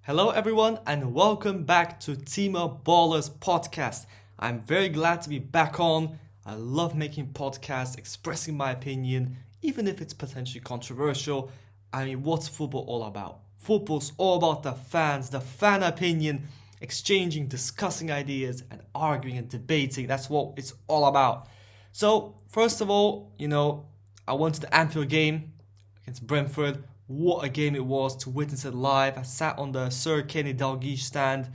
Hello, everyone, and welcome back to Tima Ballers Podcast. I'm very glad to be back on. I love making podcasts, expressing my opinion, even if it's potentially controversial. I mean, what's football all about? Football's all about the fans, the fan opinion, exchanging, discussing ideas, and arguing and debating. That's what it's all about. So, first of all, I went to the Anfield game against Brentford. What a game it was to witness it live. I sat on the Sir Kenny Dalglish stand.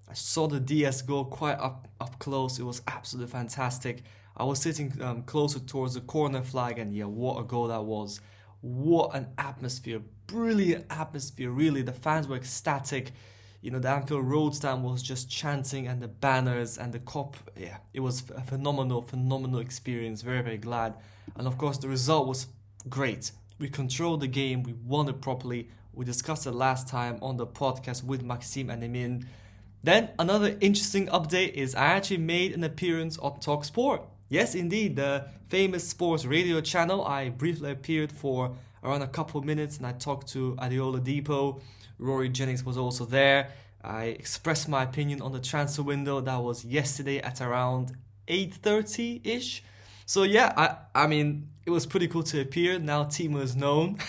I saw the DS go quite up close. It was absolutely fantastic. I was sitting closer towards the corner flag, and yeah, what a goal that was. What an atmosphere. Brilliant atmosphere, really. The fans were ecstatic. The Anfield Road stand was just chanting, and the banners and the cup. Yeah, it was a phenomenal experience. Very, very glad. And of course, the result was great. We controlled the game, we won it properly. We discussed it last time on the podcast with Maxime and Emin. Then another interesting update is I actually made an appearance on Talk Sport. Yes, indeed, the famous sports radio channel. I briefly appeared for around a couple of minutes and I talked to Adeola Depot. Rory Jennings was also there. I expressed my opinion on the transfer window. That was yesterday at around 8:30-ish. So yeah, I mean, it was pretty cool to appear. Now Tima is known.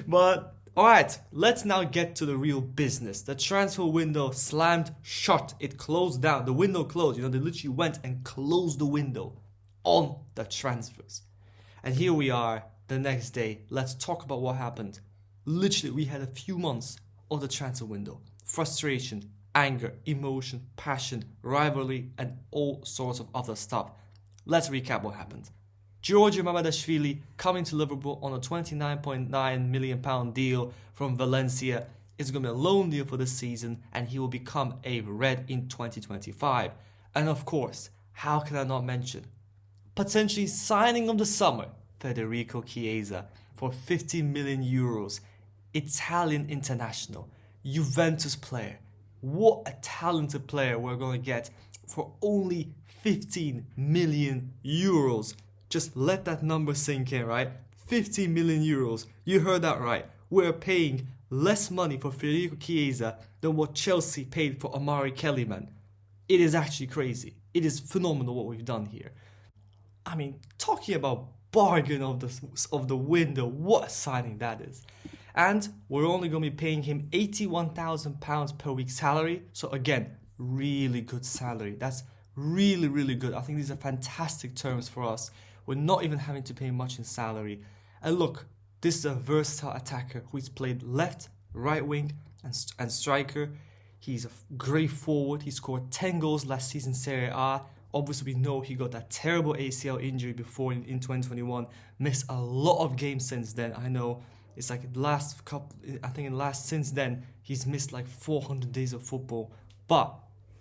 But alright, let's now get to the real business. The transfer window slammed shut. It closed down. The window closed. They literally went and closed the window on the transfers. And here we are the next day. Let's talk about what happened. Literally, we had a few months of the transfer window. Frustration, anger, emotion, passion, rivalry, and all sorts of other stuff. Let's recap what happened. Georgia Mamadashvili coming to Liverpool on a £29.9 million deal from Valencia. It's going to be a loan deal for this season and he will become a Red in 2025. And of course, how can I not mention potentially signing of the summer, Federico Chiesa for 50 million euros. Italian international, Juventus player. What a talented player we're going to get for only 15 million euros. Just let that number sink in, right? 15 million euros. You heard that right. We're paying less money for Federico Chiesa than what Chelsea paid for Amari Kellyman. It is actually crazy. It is phenomenal what we've done here. I mean, talking about bargain of the window, what a signing that is. And we're only going to be paying him £81,000 per week salary. So again, really good salary. That's really good. I think these are fantastic terms for us. We're not even having to pay much in salary. And look, this is a versatile attacker who's played left, right wing and striker. He's a great forward. He scored 10 goals last season Serie A. Obviously, we know he got that terrible ACL injury before in 2021. Missed a lot of games since then. I know it's like since then, he's missed like 400 days of football. But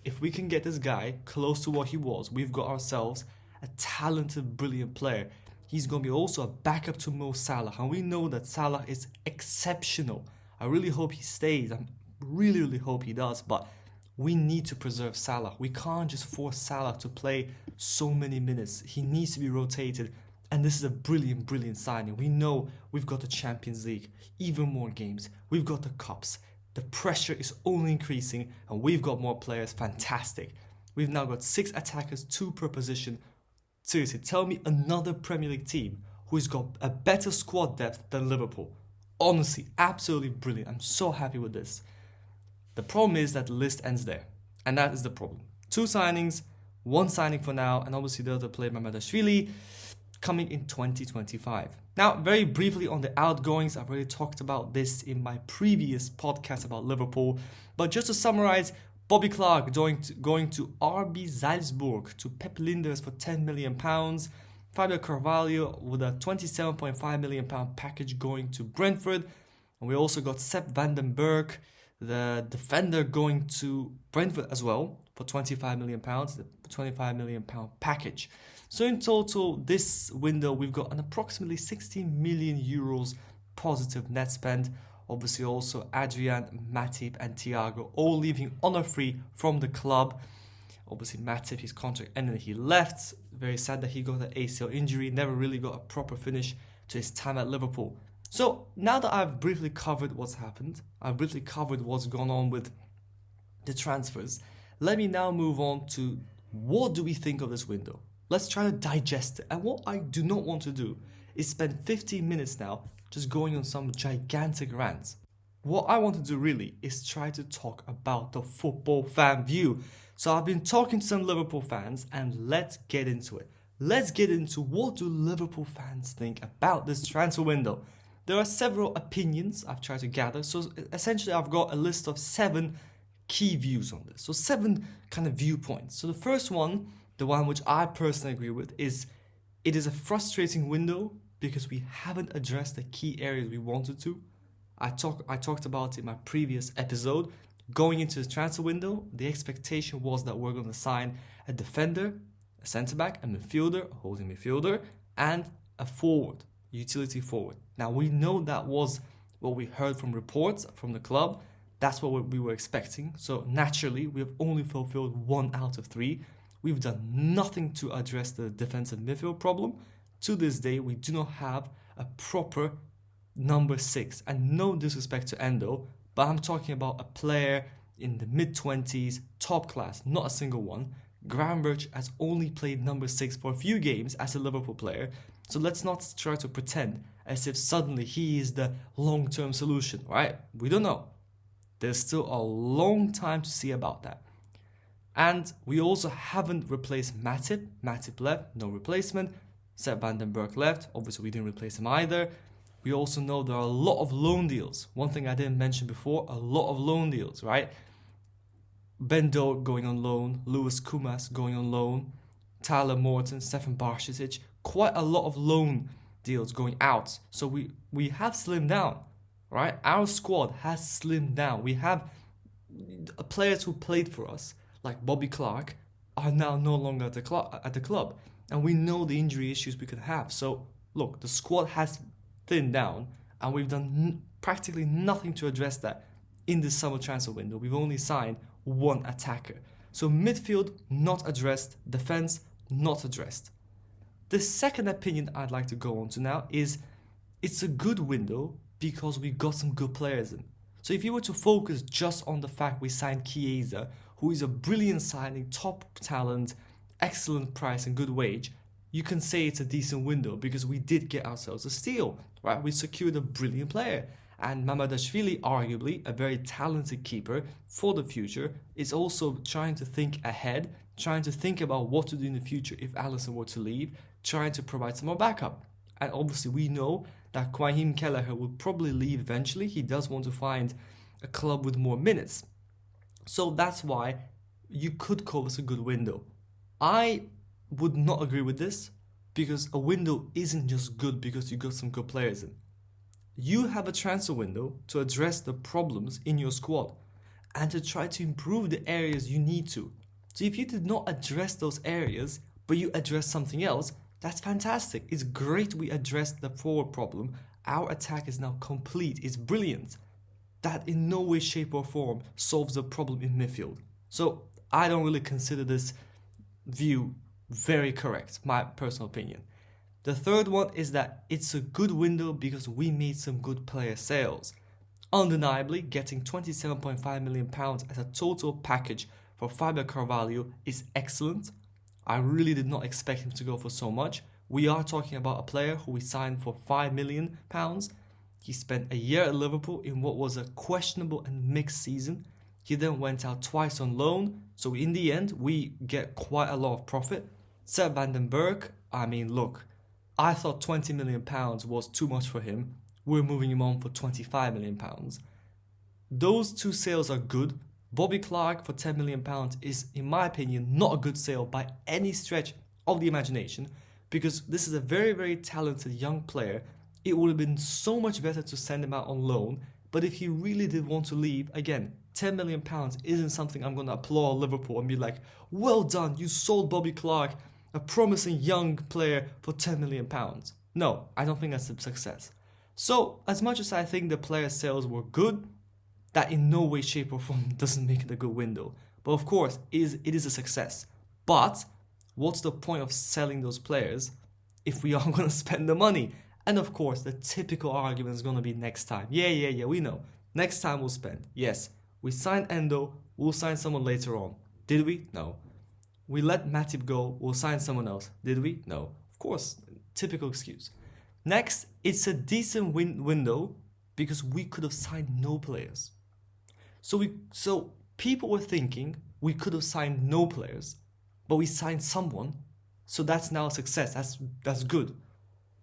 if we can get this guy close to what he was, we've got ourselves a talented, brilliant player. He's going to be also a backup to Mo Salah. And we know that Salah is exceptional. I really hope he stays. I really hope he does. But we need to preserve Salah. We can't just force Salah to play so many minutes. He needs to be rotated. And this is a brilliant signing. We know we've got the Champions League, even more games. We've got the Cups. The pressure is only increasing and we've got more players. Fantastic. We've now got 6 attackers, 2 per position. Seriously, tell me another Premier League team who's got a better squad depth than Liverpool. Honestly, absolutely brilliant. I'm so happy with this. The problem is that the list ends there. And that is the problem. 2 signings, 1 signing for now, and obviously the other player, Mamadashvili, coming in 2025. Now, very briefly on the outgoings, I've already talked about this in my previous podcast about Liverpool. But just to summarize, Bobby Clark going to RB Salzburg to Pep Linders for £10 million. Fabio Carvalho with a £27.5 million package going to Brentford. And we also got Sepp van den Berg, the defender, going to Brentford as well for £25 million, the £25 million package. So in total, this window, we've got an approximately 16 million euros positive net spend. Obviously also Adrian, Matip and Thiago all leaving honor-free from the club. Obviously Matip, his contract ended, he left. Very sad that he got an ACL injury, never really got a proper finish to his time at Liverpool. So now that I've briefly covered what's happened, I've briefly covered what's gone on with the transfers, let me now move on to what do we think of this window. Let's try to digest it. And what I do not want to do is spend 15 minutes now just going on some gigantic rants. What I want to do really is try to talk about the football fan view. So I've been talking to some Liverpool fans and let's get into it. Let's get into what do Liverpool fans think about this transfer window. There are several opinions I've tried to gather. So essentially I've got a list of 7 key views on this. So 7 kind of viewpoints. So the first one, the one which I personally agree with, is it is a frustrating window because we haven't addressed the key areas we wanted to. I talked about it in my previous episode. Going into the transfer window, the expectation was that we're going to sign a defender, a centre-back, a midfielder, a holding midfielder, and a forward, utility forward. Now, we know that was what we heard from reports from the club. That's what we were expecting. So naturally, we have only fulfilled 1 out of 3. We've done nothing to address the defensive midfield problem. To this day, we do not have a proper number 6. And no disrespect to Endo, but I'm talking about a player in the mid-20s, top class, not a single one. Gravenberch has only played number 6 for a few games as a Liverpool player. So let's not try to pretend as if suddenly he is the long-term solution, right? We don't know. There's still a long time to see about that. And we also haven't replaced Matip. Matip left, no replacement. Sepp van den Berg left. Obviously, we didn't replace him either. We also know there are a lot of loan deals. One thing I didn't mention before, a lot of loan deals, right? Bendo going on loan, Lewis Kumas going on loan, Tyler Morton, Stefan Baršić, quite a lot of loan deals going out. So we have slimmed down, right? Our squad has slimmed down. We have players who played for us, like Bobby Clark, are now no longer at the club. And we know the injury issues we could have. So, look, the squad has thinned down, and we've done practically nothing to address that in this summer transfer window. We've only signed 1 attacker. So midfield, not addressed. Defense, not addressed. The second opinion I'd like to go on to now is it's a good window because we got some good players in. So if you were to focus just on the fact we signed Chiesa, who is a brilliant signing, top talent, excellent price and good wage, you can say it's a decent window because we did get ourselves a steal, right? We secured a brilliant player. And Mamadashvili, arguably a very talented keeper for the future, is also trying to think ahead, trying to think about what to do in the future if Alisson were to leave, trying to provide some more backup. And obviously we know that Kwahim Kelleher will probably leave eventually. He does want to find a club with more minutes. So that's why you could call this a good window. I would not agree with this because a window isn't just good because you got some good players in. You have a transfer window to address the problems in your squad and to try to improve the areas you need to. So if you did not address those areas, but you address something else, that's fantastic. It's great we addressed the forward problem. Our attack is now complete. It's brilliant. That in no way, shape or form solves the problem in midfield. So I don't really consider this view very correct, my personal opinion. The third one is that it's a good window because we made some good player sales. Undeniably, getting £27.5 million as a total package for Fabio Carvalho is excellent. I really did not expect him to go for so much. We are talking about a player who we signed for £5 million. He spent a year at Liverpool in what was a questionable and mixed season. He then went out twice on loan, so in the end, we get quite a lot of profit. Sepp van den Berg, I mean, look, I thought £20 million was too much for him. We're moving him on for £25 million. Those 2 sales are good. Bobby Clark for £10 million is, in my opinion, not a good sale by any stretch of the imagination because this is a very, very talented young player. It would have been so much better to send him out on loan, but if he really did want to leave, again, £10 million isn't something I'm going to applaud Liverpool and be like, well done, you sold Bobby Clark, a promising young player, for £10 million. No, I don't think that's a success. So, as much as I think the player sales were good, that in no way, shape or form doesn't make it a good window. But of course, it is a success. But what's the point of selling those players if we are going to spend the money? And of course, the typical argument is going to be next time. Yeah, we know. Next time we'll spend. Yes, we signed Endo, we'll sign someone later on. Did we? No. We let Matip go, we'll sign someone else. Did we? No. Of course, typical excuse. Next, it's a decent window because we could have signed no players. So people were thinking we could have signed no players, but we signed someone, so that's now a success. That's good.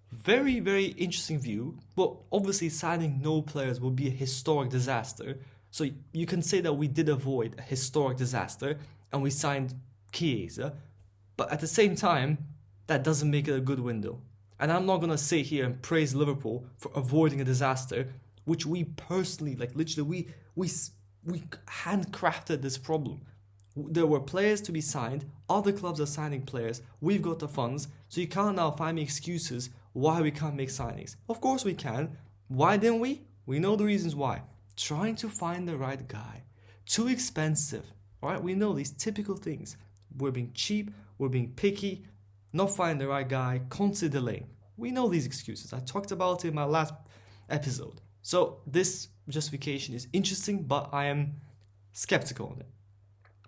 Very, very interesting view. Well, obviously signing no players would be a historic disaster. So you can say that we did avoid a historic disaster and we signed Chiesa, but at the same time, that doesn't make it a good window. And I'm not gonna sit here and praise Liverpool for avoiding a disaster, which we personally, like literally, we handcrafted this problem. There were players to be signed, other clubs are signing players, we've got the funds, so you can't now find me excuses why we can't make signings. Of course we can. Why didn't we? We know the reasons why. Trying to find the right guy. Too expensive. Alright, we know these typical things. We're being cheap, we're being picky, not finding the right guy, constantly delaying. We know these excuses. I talked about it in my last episode. So this justification is interesting, but I am skeptical on it.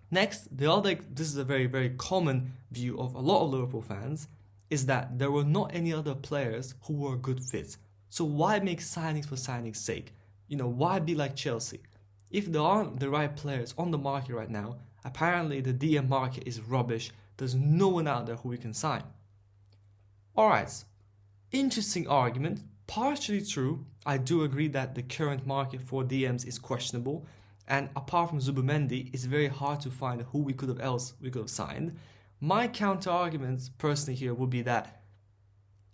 Next, this is a very, very common view of a lot of Liverpool fans, is that there were not any other players who were a good fit. So why make signings for signing's sake? Why be like Chelsea? If there aren't the right players on the market right now, apparently the DM market is rubbish. There's no one out there who we can sign. Alright, interesting argument. Partially true. I do agree that the current market for DMs is questionable. And apart from Zubimendi, it's very hard to find who we could have signed. My counter argument personally here would be that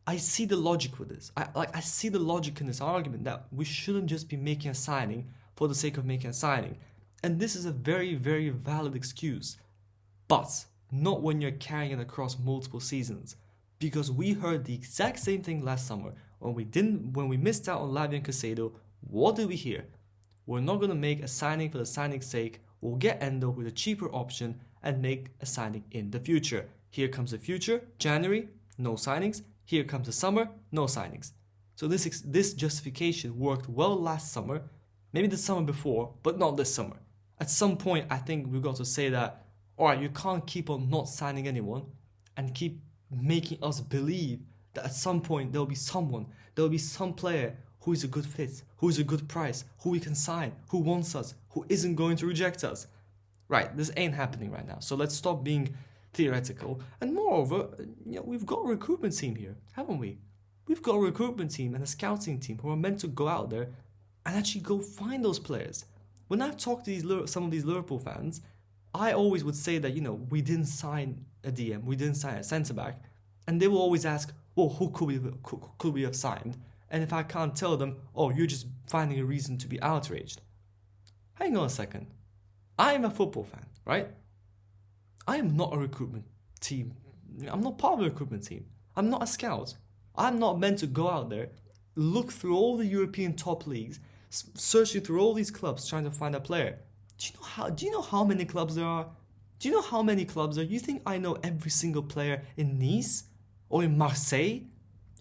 I see the logic with this. I see the logic in this argument that we shouldn't just be making a signing for the sake of making a signing. And this is a very, very valid excuse. But not when you're carrying it across multiple seasons. Because we heard the exact same thing last summer. When we missed out on Lavia and Caicedo, what did we hear? We're not going to make a signing for the signing's sake. We'll get Endo with a cheaper option and make a signing in the future. Here comes the future, January, no signings. Here comes the summer, no signings. So this justification worked well last summer, maybe the summer before, but not this summer. At some point, I think we've got to say that, alright, you can't keep on not signing anyone and keep making us believe that at some point there'll be some player who is a good fit, who is a good price, who we can sign, who wants us, who isn't going to reject us. Right, this ain't happening right now. So let's stop being theoretical. And moreover, we've got a recruitment team here, haven't we? We've got a recruitment team and a scouting team who are meant to go out there and actually go find those players. When I've talked to some of these Liverpool fans, I always would say that, we didn't sign a DM, we didn't sign a centre-back. And they will always ask, well, who could we have signed? And if I can't tell them, oh, you're just finding a reason to be outraged. Hang on a second. I am a football fan, right? I am not a recruitment team. I'm not part of a recruitment team. I'm not a scout. I'm not meant to go out there, look through all the European top leagues, searching through all these clubs trying to find a player. Do you know how many clubs there are? Do you know how many clubs there are? You think I know every single player in Nice? Or in Marseille?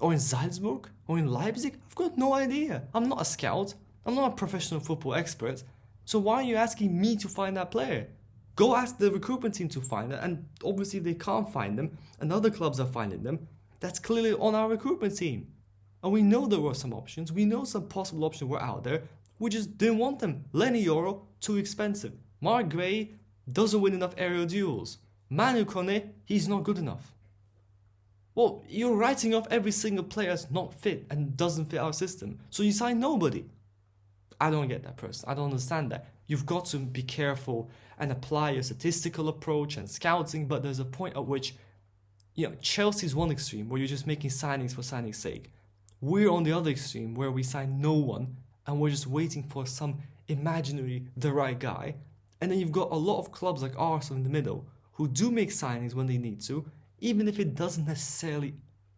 Or in Salzburg? Or in Leipzig? I've got no idea. I'm not a scout. I'm not a professional football expert. So why are you asking me to find that player? Go ask the recruitment team to find it, and obviously they can't find them, and other clubs are finding them. That's clearly on our recruitment team. And we know there were some options. We know some possible options were out there. We just didn't want them. Lenny Yoro, too expensive. Mark Gray doesn't win enough aerial duels. Manu Kone, he's not good enough. Well, you're writing off every single player as not fit and doesn't fit our system. So you sign nobody. I don't get that, person. I don't understand that. You've got to be careful and apply your statistical approach and scouting, but there's a point at which, Chelsea's one extreme where you're just making signings for signing's sake. We're on the other extreme where we sign no one and we're just waiting for some imaginary the right guy. And then you've got a lot of clubs like Arsenal in the middle who do make signings when they need to, even if it doesn't necessarily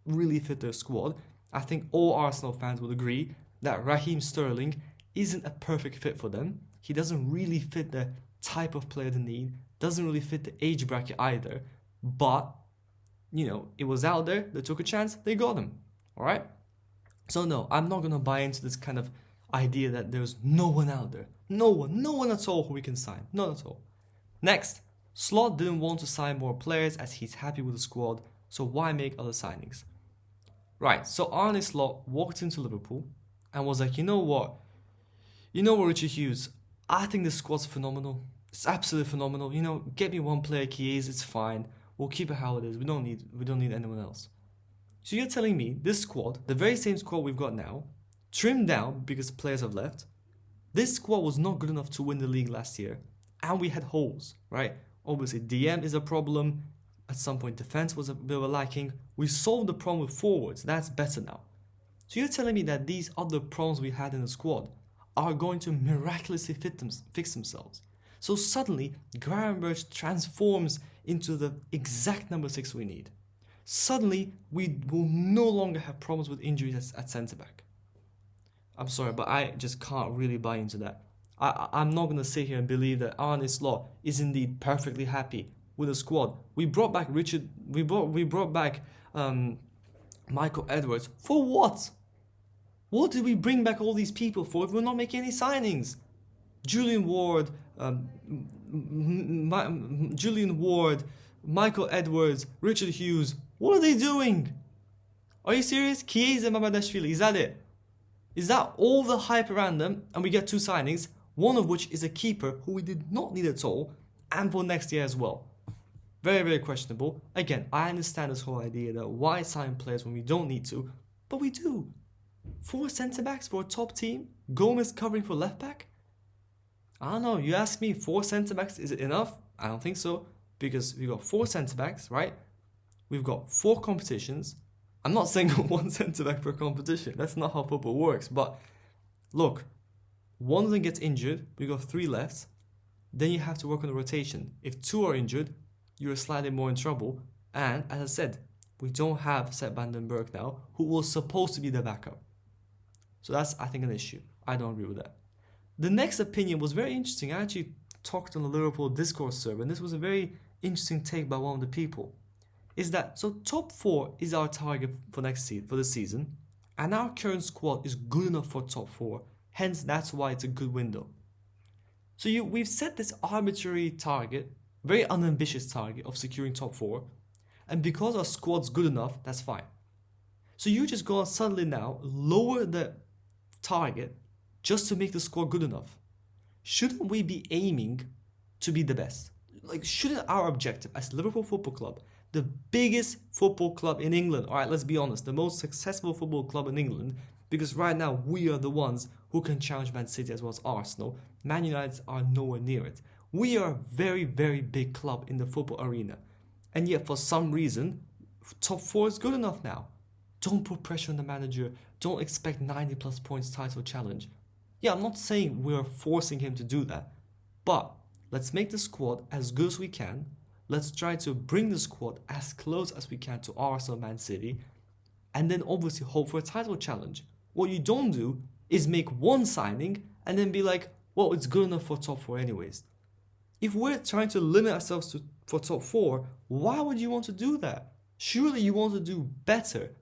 really fit their squad. I think all Arsenal fans would agree that Raheem Sterling isn't a perfect fit for them. He doesn't really fit the type of player they need, doesn't really fit the age bracket either. But, it was out there, they took a chance, they got him. Alright? So no, I'm not gonna buy into this kind of idea that there's no one out there. No one at all who we can sign. Not at all. Next, Slot didn't want to sign more players as he's happy with the squad, so why make other signings? Right, so Arne Slot walked into Liverpool and was like, you know what? You know what, Richard Hughes? I think this squad's phenomenal. It's absolutely phenomenal. You know, get me one player, Chiesa, it's fine. We'll keep it how it is. We don't need anyone else. So you're telling me this squad, the very same squad we've got now, trimmed down because players have left. This squad was not good enough to win the league last year, and we had holes, right? Obviously, DM is a problem. At some point, defense was a bit of a lacking. We solved the problem with forwards. That's better now. So you're telling me that these other problems we had in the squad are going to miraculously fix themselves. So suddenly, Gravenberch transforms into the exact number 6 we need. Suddenly, we will no longer have problems with injuries at centre-back. I'm sorry, but I just can't really buy into that. I'm not going to sit here and believe that Arne Slot is indeed perfectly happy with the squad. We brought back Michael Edwards. For what? What did we bring back all these people for if we're not making any signings? Julian Ward, Michael Edwards, Richard Hughes. What are they doing? Are you serious? Chiesa and Mamadashvili, is that it? Is that all the hype around them and we get 2 signings, one of which is a keeper who we did not need at all, and for next year as well? Very, very questionable. Again, I understand this whole idea that why sign players when we don't need to, but we do. 4 centre-backs for a top team? Gomez covering for left-back? I don't know, you ask me, 4 centre-backs, is it enough? I don't think so, because we've got 4 centre-backs, right? We've got 4 competitions. I'm not saying 1 centre-back per competition. That's not how football works. But look, one of them gets injured. We've got 3 left. Then you have to work on the rotation. If 2 are injured, you're slightly more in trouble. And as I said, we don't have Sepp Vandenberg now, who was supposed to be the backup. So that's, I think, an issue. I don't agree with that. The next opinion was very interesting. I actually talked on the Liverpool Discord server, and this was a very interesting take by one of the people. Is that, so top 4 is our target for for this season, and our current squad is good enough for top 4, hence that's why it's a good window. So we've set this arbitrary target, very unambitious target of securing top 4, and because our squad's good enough, that's fine. So you just go and suddenly now lower the target just to make the squad good enough. Shouldn't we be aiming to be the best? Like, shouldn't our objective as Liverpool Football Club, the biggest football club in England, alright, let's be honest, the most successful football club in England, because right now we are the ones who can challenge Man City as well as Arsenal. Man United are nowhere near it. We are a very, very big club in the football arena. And yet for some reason, top 4 is good enough now. Don't put pressure on the manager. Don't expect 90 plus points title challenge. Yeah, I'm not saying we're forcing him to do that, but let's make the squad as good as we can. Let's try to bring the squad as close as we can to Arsenal, Man City, and then obviously hope for a title challenge. What you don't do is make one signing and then be like, well, it's good enough for top 4 anyways. If we're trying to limit ourselves for top 4, why would you want to do that? Surely you want to do better,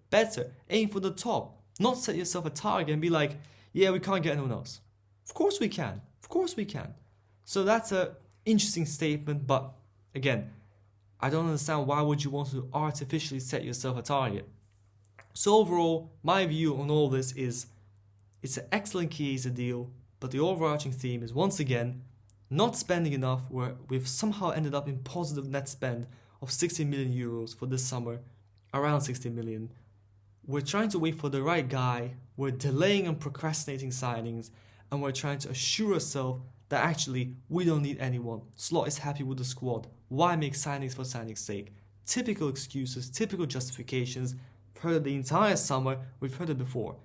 aim for the top, not set yourself a target and be like, yeah, we can't get anyone else. Of course we can. So that's an interesting statement, but again, I don't understand why would you want to artificially set yourself a target. So overall, my view on all this is it's an excellent Chiesa deal, but the overarching theme is once again not spending enough, where we've somehow ended up in positive net spend of 60 million euros for this summer, around 60 million. We're trying to wait for the right guy, we're delaying and procrastinating signings, and we're trying to assure ourselves that actually we don't need anyone. Slot is happy with the squad. Why make signings for signing's sake? Typical excuses, typical justifications. We've heard it the entire summer, we've heard it before.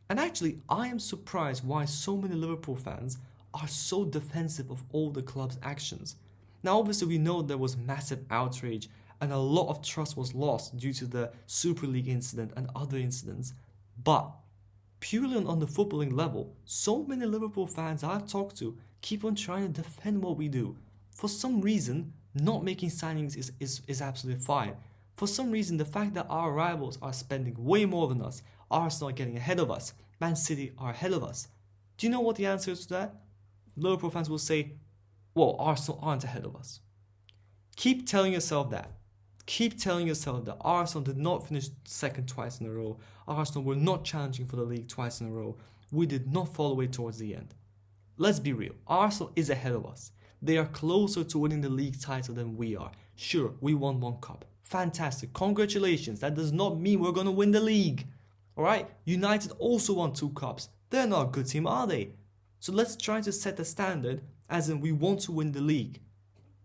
And actually, I am surprised why so many Liverpool fans are so defensive of all the club's actions. Now obviously we know there was massive outrage and a lot of trust was lost due to the Super League incident and other incidents, but purely on the footballing level, so many Liverpool fans I've talked to keep on trying to defend what we do. For some reason, not making signings is absolutely fine. For some reason, the fact that our rivals are spending way more than us, Arsenal are getting ahead of us. Man City are ahead of us. Do you know what the answer is to that? Liverpool fans will say, well, Arsenal aren't ahead of us. Keep telling yourself that. Keep telling yourself that Arsenal did not finish second twice in a row. Arsenal were not challenging for the league twice in a row. We did not fall away towards the end. Let's be real. Arsenal is ahead of us. They are closer to winning the league title than we are. Sure, we won one cup. Fantastic. Congratulations. That does not mean we're going to win the league. Alright? United also won 2 cups. They're not a good team, are they? So let's try to set the standard as in we want to win the league.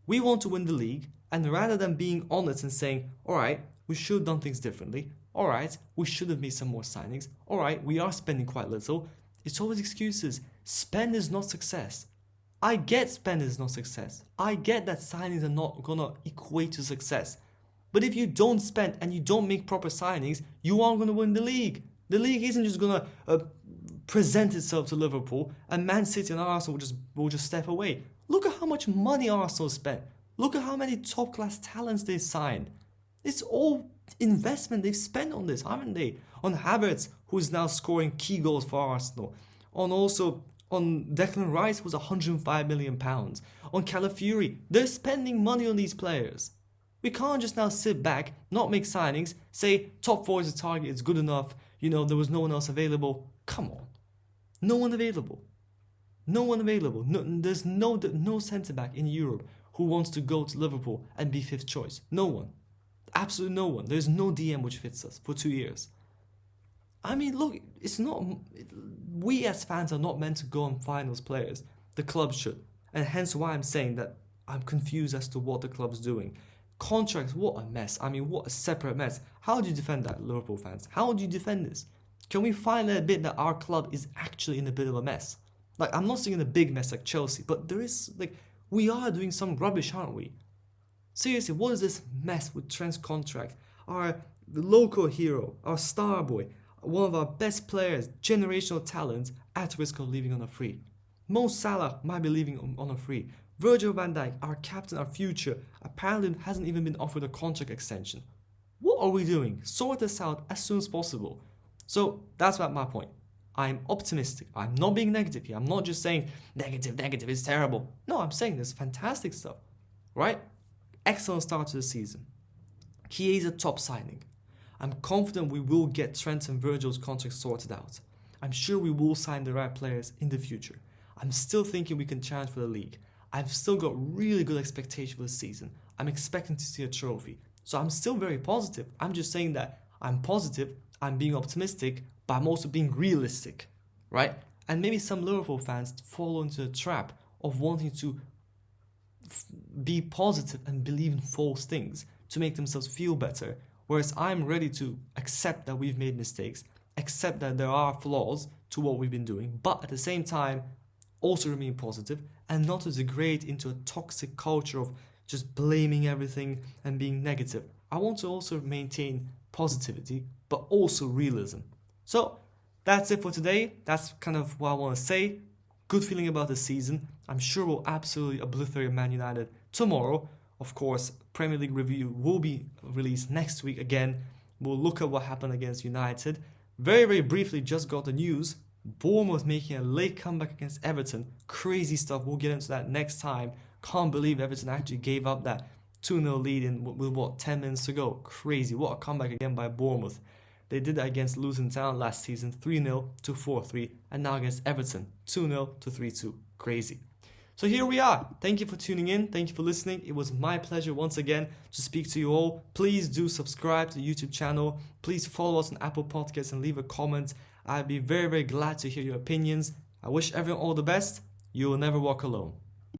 We want to win the league, and rather than being honest and saying, alright, we should have done things differently. Alright, we should have made some more signings. Alright, we are spending quite little. It's always excuses. Spend is not success. I get spend is not success. I get that signings are not gonna equate to success. But if you don't spend and you don't make proper signings, you aren't gonna win the league. The league isn't just gonna present itself to Liverpool and Man City and Arsenal will just step away. Look at how much money Arsenal spent. Look at how many top class talents they signed. It's all investment they've spent on this, haven't they? On Havertz, who's now scoring key goals for Arsenal. On Declan Rice, who's £105 million. On Calafiori, they're spending money on these players. We can't just now sit back, not make signings, say top 4 is a target, it's good enough, there was no one else available. Come on. No one available. No one available. No, there's no centre-back in Europe who wants to go to Liverpool and be 5th choice. No one. Absolutely no one. There's no DM which fits us for 2 years. I mean, look, we as fans are not meant to go and find those players. The club should. And hence why I'm saying that I'm confused as to what the club's doing. Contracts, what a mess. I mean, what a separate mess. How do you defend that, Liverpool fans? How do you defend this? Can we finally admit that our club is actually in a bit of a mess? Like, I'm not saying in a big mess like Chelsea, but there is, we are doing some rubbish, aren't we? Seriously, what is this mess with Trent's contract? Our local hero, our star boy, one of our best players, generational talent, at risk of leaving on a free. Mo Salah might be leaving on a free. Virgil van Dijk, our captain, our future, apparently hasn't even been offered a contract extension. What are we doing? Sort this out as soon as possible. So that's my point. I'm optimistic. I'm not being negative here. I'm not just saying negative, it's terrible. No, I'm saying there's fantastic stuff, right? Excellent start to the season. Chiesa top signing. I'm confident we will get Trent and Virgil's contracts sorted out. I'm sure we will sign the right players in the future. I'm still thinking we can challenge for the league. I've still got really good expectations for the season. I'm expecting to see a trophy. So I'm still very positive. I'm just saying that I'm positive, I'm being optimistic, but I'm also being realistic, right? And maybe some Liverpool fans fall into the trap of wanting to be positive and believe in false things to make themselves feel better. Whereas I'm ready to accept that we've made mistakes, accept that there are flaws to what we've been doing, but at the same time, also remain positive and not to degrade into a toxic culture of just blaming everything and being negative. I want to also maintain positivity, but also realism. So that's it for today. That's kind of what I want to say. Good feeling about the season. I'm sure we'll absolutely obliterate Man United tomorrow. Of course, Premier League review will be released next week again. We'll look at what happened against United. Very, very briefly, just got the news. Bournemouth making a late comeback against Everton. Crazy stuff. We'll get into that next time. Can't believe Everton actually gave up that 2-0 lead with 10 minutes to go. Crazy. What a comeback again by Bournemouth. They did that against Luton Town last season, 3-0 to 4-3. And now against Everton, 2-0 to 3-2. Crazy. So here we are. Thank you for tuning in. Thank you for listening. It was my pleasure once again to speak to you all. Please do subscribe to the YouTube channel. Please follow us on Apple Podcasts and leave a comment. I'd be very, very glad to hear your opinions. I wish everyone all the best. You will never walk alone.